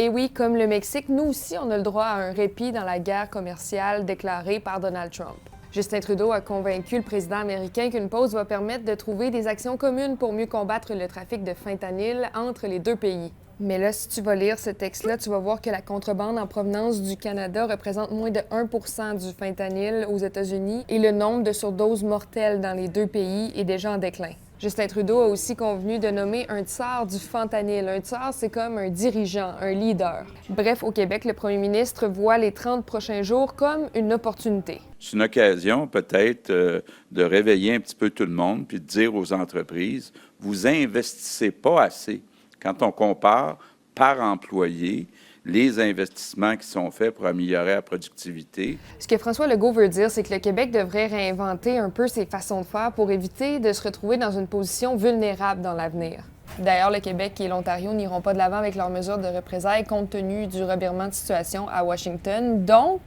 Et oui, comme le Mexique, nous aussi, on a le droit à un répit dans la guerre commerciale déclarée par Donald Trump. Justin Trudeau a convaincu le président américain qu'une pause va permettre de trouver des actions communes pour mieux combattre le trafic de fentanyl entre les deux pays. Mais là, si tu vas lire ce texte-là, tu vas voir que la contrebande en provenance du Canada représente moins de 1 du fentanyl aux États-Unis et le nombre de surdoses mortelles dans les deux pays est déjà en déclin. Justin Trudeau a aussi convenu de nommer un tsar du fentanyl. Un tsar, c'est comme un dirigeant, un leader. Bref, au Québec, le premier ministre voit les 30 prochains jours comme une opportunité. C'est une occasion peut-être de réveiller un petit peu tout le monde puis de dire aux entreprises, vous investissez pas assez. Quand on compare par employé, les investissements qui sont faits pour améliorer la productivité. Ce que François Legault veut dire, c'est que le Québec devrait réinventer un peu ses façons de faire pour éviter de se retrouver dans une position vulnérable dans l'avenir. D'ailleurs, le Québec et l'Ontario n'iront pas de l'avant avec leurs mesures de représailles compte tenu du revirement de situation à Washington. Donc,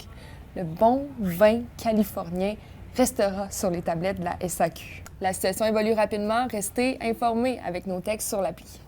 le bon vin californien restera sur les tablettes de la SAQ. La situation évolue rapidement. Restez informés avec nos textes sur l'appli.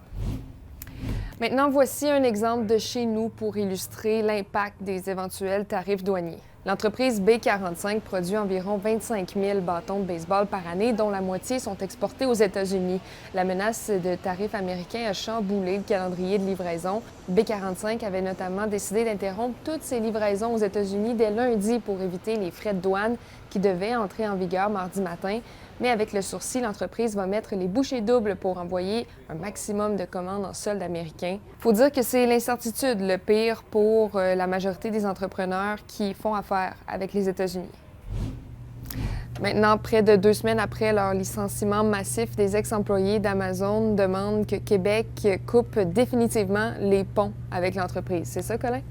Maintenant, voici un exemple de chez nous pour illustrer l'impact des éventuels tarifs douaniers. L'entreprise B45 produit environ 25 000 bâtons de baseball par année, dont la moitié sont exportés aux États-Unis. La menace de tarifs américains a chamboulé le calendrier de livraison. B45 avait notamment décidé d'interrompre toutes ses livraisons aux États-Unis dès lundi pour éviter les frais de douane qui devaient entrer en vigueur mardi matin. Mais avec le sursis, l'entreprise va mettre les bouchées doubles pour envoyer un maximum de commandes en solde américain. Faut dire que c'est l'incertitude le pire pour la majorité des entrepreneurs qui font affaire avec les États-Unis. Maintenant, près de 2 semaines après leur licenciement massif, des ex-employés d'Amazon demandent que Québec coupe définitivement les ponts avec l'entreprise. C'est ça, Colin?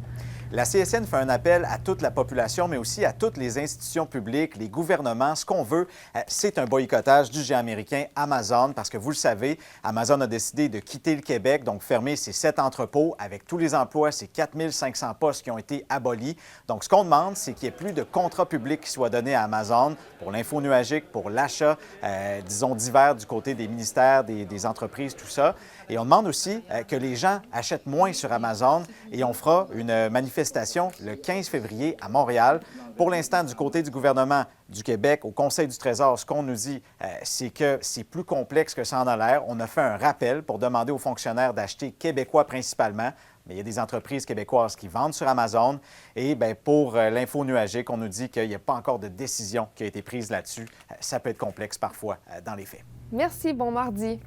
La CSN fait un appel à toute la population, mais aussi à toutes les institutions publiques, les gouvernements. Ce qu'on veut, c'est un boycottage du géant américain Amazon, parce que vous le savez, Amazon a décidé de quitter le Québec, donc fermer ses 7 entrepôts avec tous les emplois, ces 4 500 postes qui ont été abolis. Donc, ce qu'on demande, c'est qu'il n'y ait plus de contrats publics qui soient donnés à Amazon pour l'info nuagique, pour l'achat, disons, divers du côté des ministères, des entreprises, tout ça. Et on demande aussi que les gens achètent moins sur Amazon et on fera une manifestation le 15 février à Montréal. Pour l'instant, du côté du gouvernement du Québec, au Conseil du Trésor, ce qu'on nous dit, c'est que c'est plus complexe que ça en a l'air. On a fait un rappel pour demander aux fonctionnaires d'acheter québécois principalement. Mais il y a des entreprises québécoises qui vendent sur Amazon. Et bien, pour l'info nuagique, on nous dit qu'il n'y a pas encore de décision qui a été prise là-dessus. Ça peut être complexe parfois dans les faits. Merci, bon mardi.